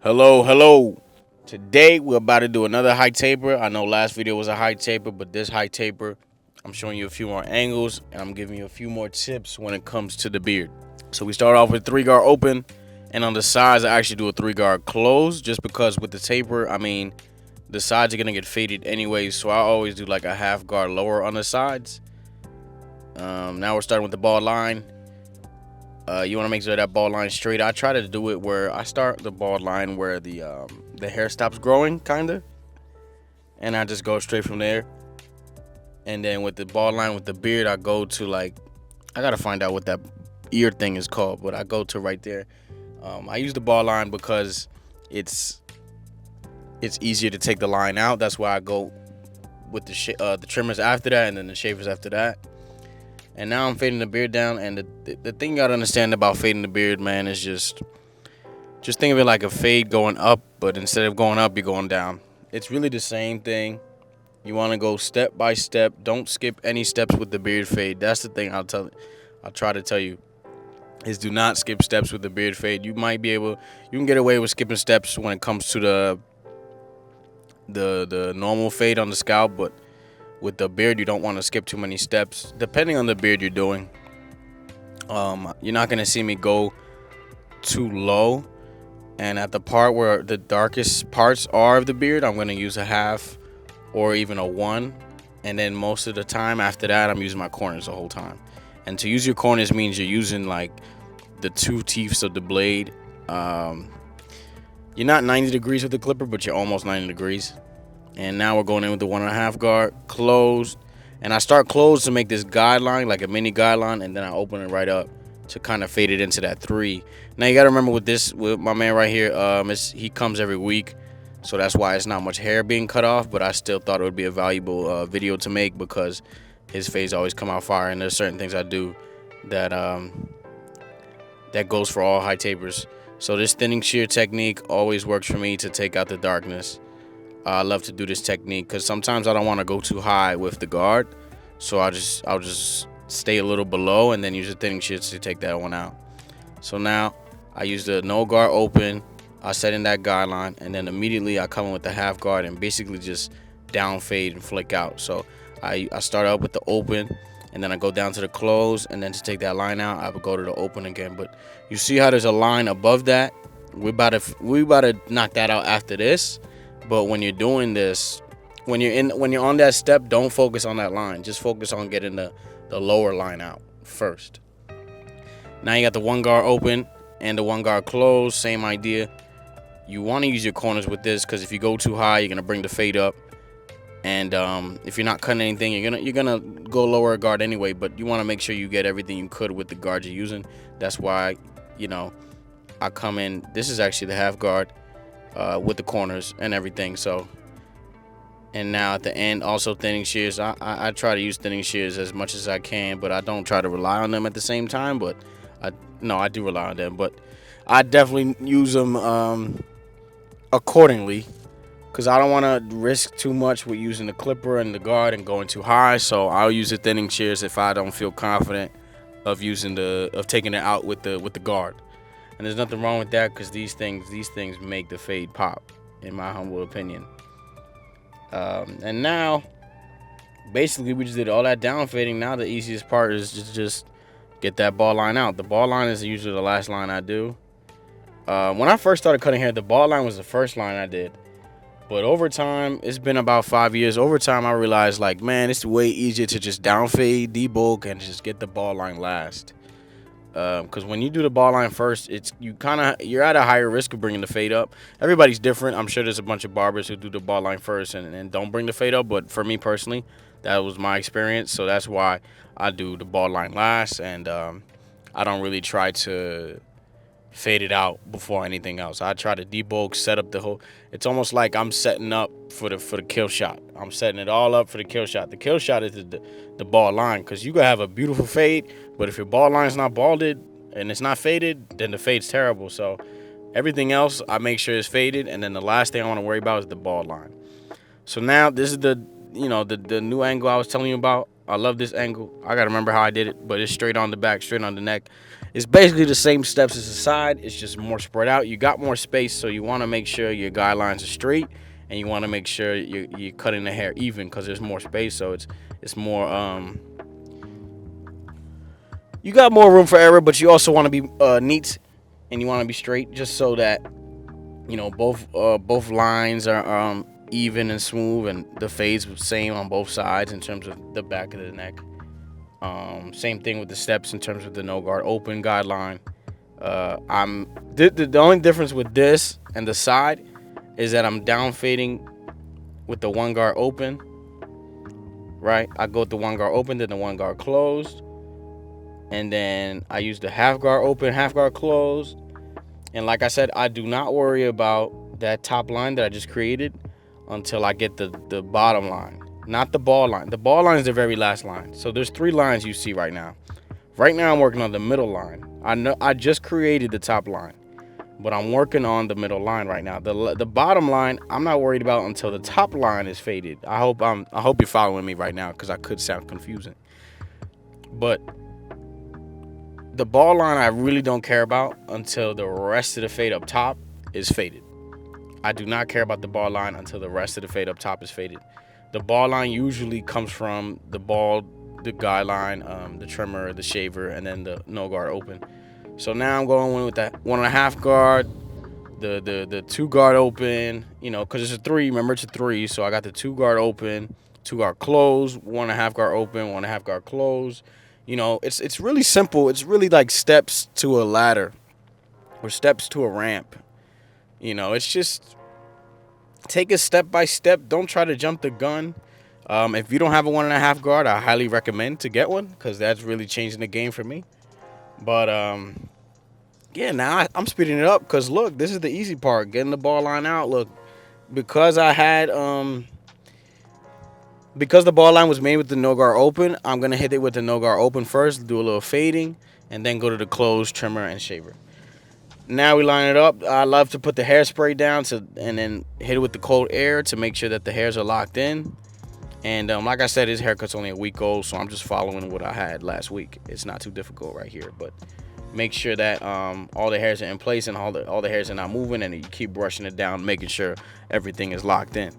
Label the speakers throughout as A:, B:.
A: Hello. Today we're about to do another high taper. I know last video was a high taper, but this high taper, I'm showing you a few more angles and I'm giving you a few more tips when it comes to the beard. So we start off with 3-guard open, and on the sides I actually do a 3-guard close just because with the taper, the sides are gonna get faded anyway, so I always do like a half guard lower on the sides. Now we're starting with the ball line. You want to make sure that ball line straight. I try to do it where I start the ball line where the hair stops growing, kinda, and I just go straight from there. And then with the ball line with the beard, I go to like I gotta find out what that ear thing is called, but I go to right there. I use the ball line because it's easier to take the line out. That's why I go with the trimmers after that, and then the shavers after that. And now I'm fading the beard down, and the thing you gotta understand about fading the beard, man, is just think of it like a fade going up, but instead of going up, you're going down. It's really the same thing. You want to go step by step. Don't skip any steps with the beard fade. That's the thing I'll try to tell you is do not skip steps with the beard fade. You can get away with skipping steps when it comes to the normal fade on the scalp, but with the beard, you don't want to skip too many steps. Depending on the beard you're doing, you're not gonna see me go too low. And at the part where the darkest parts are of the beard, I'm gonna use a half or even a 1. And then most of the time after that, I'm using my corners the whole time. And to use your corners means you're using like the 2 teeth of the blade. You're not 90 degrees with the clipper, but you're almost 90 degrees. And now we're going in with the 1.5 guard closed. And I start closed to make this guideline, like a mini guideline, and then I open it right up to kind of fade it into that 3. Now you gotta remember with my man right here, he comes every week, so that's why it's not much hair being cut off. But I still thought it would be a valuable video to make because his fades always come out fire, and there's certain things I do that that goes for all high tapers. So this thinning shear technique always works for me to take out the darkness. I love to do this technique because sometimes I don't want to go too high with the guard, so I'll just stay a little below and then use the thinning shears to take that one out. So now I use the no guard open, I set in that guideline, and then immediately I come in with the half guard and basically just down fade and flick out. So I start up with the open, and then I go down to the close, and then to take that line out, I would go to the open again. But you see how there's a line above that? We about to knock that out after this. But when you're doing this, when you're on that step, don't focus on that line. Just focus on getting the lower line out first. Now you got the 1 guard open and the 1 guard closed. Same idea. You want to use your corners with this because if you go too high, you're gonna bring the fade up. And if you're not cutting anything, you're gonna go lower guard anyway. But you want to make sure you get everything you could with the guard you're using. That's why I come in. This is actually the half guard. With the corners and everything. So, and now at the end, also thinning shears. I try to use thinning shears as much as I can, but I don't try to rely on them at the same time. But I do rely on them, but I definitely use them accordingly because I don't want to risk too much with using the clipper and the guard and going too high. So I'll use the thinning shears if I don't feel confident of taking it out with the guard. And there's nothing wrong with that because these things make the fade pop, in my humble opinion. And now, basically, we just did all that down fading. Now the easiest part is just get that ball line out. The ball line is usually the last line I do. When I first started cutting hair, the ball line was the first line I did. But over time, it's been about 5 years. Over time, I realized, like, man, it's way easier to just down fade, debulk, and just get the ball line last. Because when you do the ball line first, you're at a higher risk of bringing the fade up. Everybody's different. I'm sure there's a bunch of barbers who do the ball line first and don't bring the fade up. But for me personally, that was my experience. So that's why I do the ball line last, and I don't really try to fade it out before anything else. I try to debulk, set up the whole. It's almost like I'm setting up for the kill shot. I'm setting it all up for the kill shot. The kill shot is the ball line because you can have a beautiful fade, but if your ball line's not balded and it's not faded, then the fade's terrible. So everything else I make sure is faded, and then the last thing I want to worry about is the ball line. So now this is the new angle I was telling you about. I love this angle. I gotta remember how I did it, but it's straight on the back, straight on the neck. It's basically the same steps as the side. It's just more spread out. You got more space, so you want to make sure your guidelines are straight, and you want to make sure you're cutting the hair even because there's more space. So it's more you got more room for error, but you also want to be neat and you want to be straight, just so that both lines are even and smooth, and the fades the same on both sides in terms of the back of the neck. Same thing with the steps in terms of the no guard open guideline. The only difference with this and the side is that I'm down fading with the one guard open. Right, I go with the one guard open, then the one guard closed, and then I use the half guard open, half guard closed. And like I said, I do not worry about that top line that I just created until I get the bottom line, not the ball line. The ball line is the very last line. So there's 3 lines you see right now. Right now I'm working on the middle line. I know I just created the top line, but I'm working on the middle line right now. The bottom line I'm not worried about until the top line is faded. I hope you're following me right now, because I could sound confusing. But the ball line I really don't care about until the rest of the fade up top is faded. I do not care about the ball line until the rest of the fade up top is faded. The ball line usually comes from the guideline, the trimmer, the shaver, and then the no guard open. So now I'm going in with that 1.5 guard, the 2 guard open, because it's a 3. Remember, it's a 3, so I got the 2 guard open, 2 guard close, 1.5 guard open, 1.5 guard close. It's really simple. It's really like steps to a ladder or steps to a ramp. It's just take it step by step. Don't try to jump the gun. If you don't have a 1.5 guard, I highly recommend to get one, because that's really changing the game for me. But yeah, now I'm speeding it up, because look, this is the easy part, getting the ball line out. Look, because I had because the ball line was made with the no guard open, I'm gonna hit it with the no guard open first, do a little fading, and then go to the close, trimmer, and shaver. Now we line it up. I love to put the hairspray down and then hit it with the cold air to make sure that the hairs are locked in. And like I said, his haircut's only a week old, so I'm just following what I had last week. It's not too difficult right here, but make sure that all the hairs are in place and all the hairs are not moving, and you keep brushing it down, making sure everything is locked in.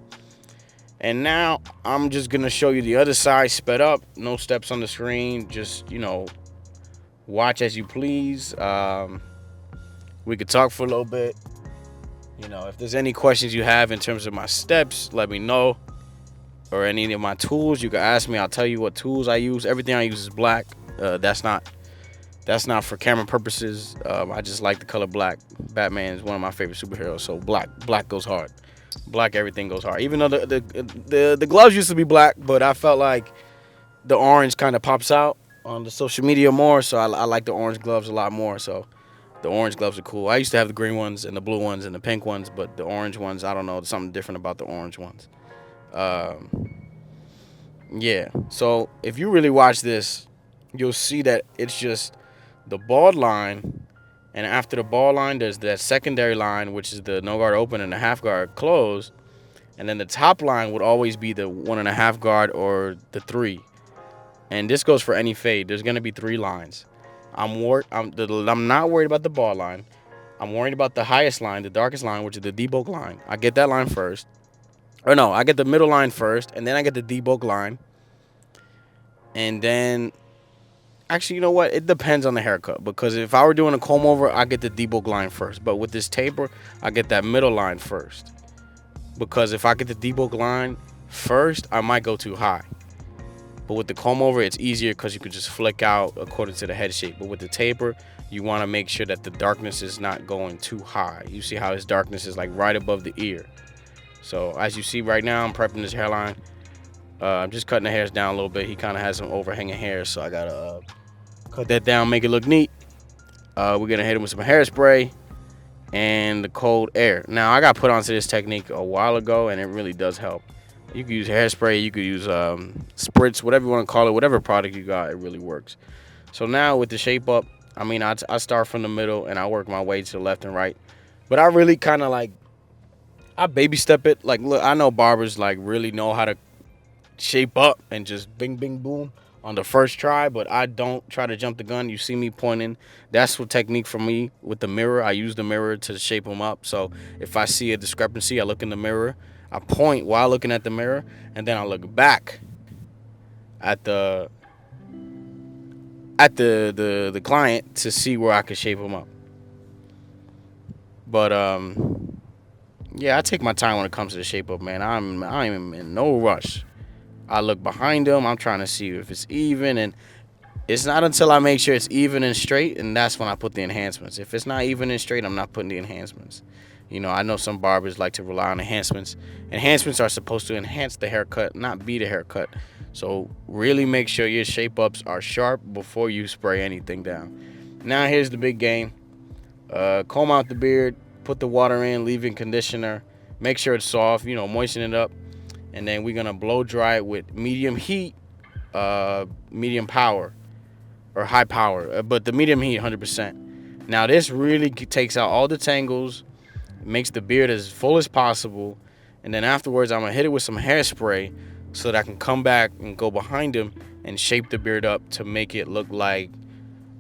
A: And now I'm just gonna show you the other side sped up. No steps on the screen. Just watch as you please. We could talk for a little bit. If there's any questions you have in terms of my steps, let me know. Or any of my tools, you can ask me. I'll tell you what tools I use. Everything I use is black. That's not for camera purposes. I just like the color black. Batman is one of my favorite superheroes, so black goes hard. Black, everything goes hard. Even though the gloves used to be black, but I felt like the orange kind of pops out on the social media more, so I like the orange gloves a lot more. So the orange gloves are cool. I used to have the green ones and the blue ones and the pink ones, but the orange ones, I don't know, there's something different about the orange ones. Yeah, so if you really watch this, you'll see that it's just the bald line, and after the ball line, there's that secondary line, which is the no guard open and the half guard closed. And then the top line would always be the 1.5 guard or the 3. And this goes for any fade. There's going to be 3 lines. I'm not worried about the ball line. I'm worried about the highest line, the darkest line, which is the debulk line. I get that line first. Or no, I get the middle line first, and then I get the debulk line. And then actually, you know what? It depends on the haircut, because if I were doing a comb over, I get the debulk line first. But with this taper, I get that middle line first. Because if I get the debulk line first, I might go too high. But with the comb over, it's easier because you can just flick out according to the head shape. But with the taper, you want to make sure that the darkness is not going too high. You see how his darkness is like right above the ear. So as you see right now, I'm prepping this hairline. I'm just cutting the hairs down a little bit. He kind of has some overhanging hairs, so I gotta cut that down, make it look neat. We're gonna hit him with some hairspray and the cold air. Now I got put onto this technique a while ago, and it really does help. You can use hairspray, you could use spritz, whatever you want to call it, whatever product you got, it really works. So now with the shape up, I start from the middle and I work my way to the left and right. But I really kind of I baby step it. Like, look, I know barbers really know how to shape up and just bing, bing, boom. on the first try, but I don't try to jump the gun. You see me pointing. That's what technique for me with the mirror. I use the mirror to shape them up. So if I see a discrepancy, I look in the mirror. I point while looking at the mirror, and then I look back at the client to see where I can shape them up. But yeah, I take my time when it comes to the shape up, man. I'm in no rush. I look behind them. I'm trying to see if it's even, and it's not until I make sure it's even and straight, and that's when I put the enhancements. If it's not even and straight, I'm not putting the enhancements. You know, I know some barbers like to rely on enhancements. Enhancements are supposed to enhance the haircut, not be the haircut. So really make sure your shape ups are sharp before you spray anything down. Now here's the big game. Comb out the beard, put the water in, leave in conditioner, make sure it's soft, you know, moisten it up, and then we're gonna blow dry it with medium heat, medium power, or high power, but the medium heat 100%. Now this really takes out all the tangles, makes the beard as full as possible, and then afterwards I'm gonna hit it with some hairspray so that I can come back and go behind him and shape the beard up to make it look like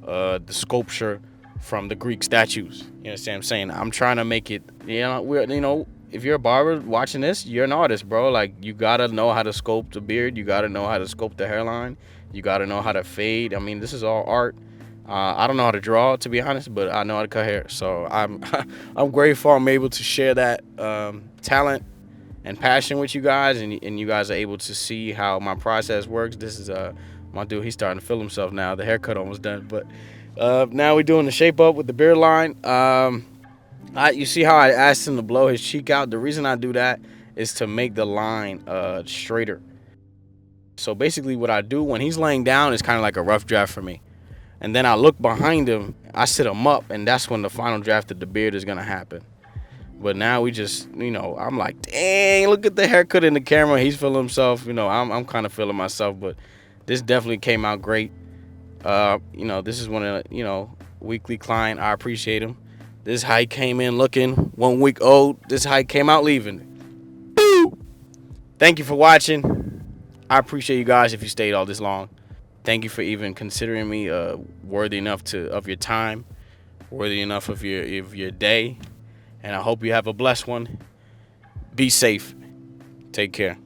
A: the sculpture from the Greek statues. You understand what I'm saying? I'm trying to make it, if you're a barber watching this, you're an artist, bro. Like, you gotta know how to sculpt the beard. You gotta know how to sculpt the hairline. You gotta know how to fade. I mean, this is all art. I don't know how to draw, to be honest, but I know how to cut hair. So I'm I'm grateful I'm able to share that talent and passion with you guys, and you guys are able to see how my process works. This is my dude. He's starting to feel himself now. The haircut almost done, but now we're doing the shape up with the beard line. You see how I asked him to blow his cheek out? The reason I do that is to make the line straighter. So basically what I do when he's laying down is kind of like a rough draft for me. And then I look behind him, I sit him up, and that's when the final draft of the beard is going to happen. But now we just, I'm like, dang, look at the haircut in the camera. He's feeling himself. I'm kind of feeling myself, but this definitely came out great. This is one of the, weekly client. I appreciate him. This is how he came in looking 1 week old. This is how he came out leaving. Boo! Thank you for watching. I appreciate you guys if you stayed all this long. Thank you for even considering me worthy enough of your time, worthy enough of your day. And I hope you have a blessed one. Be safe. Take care.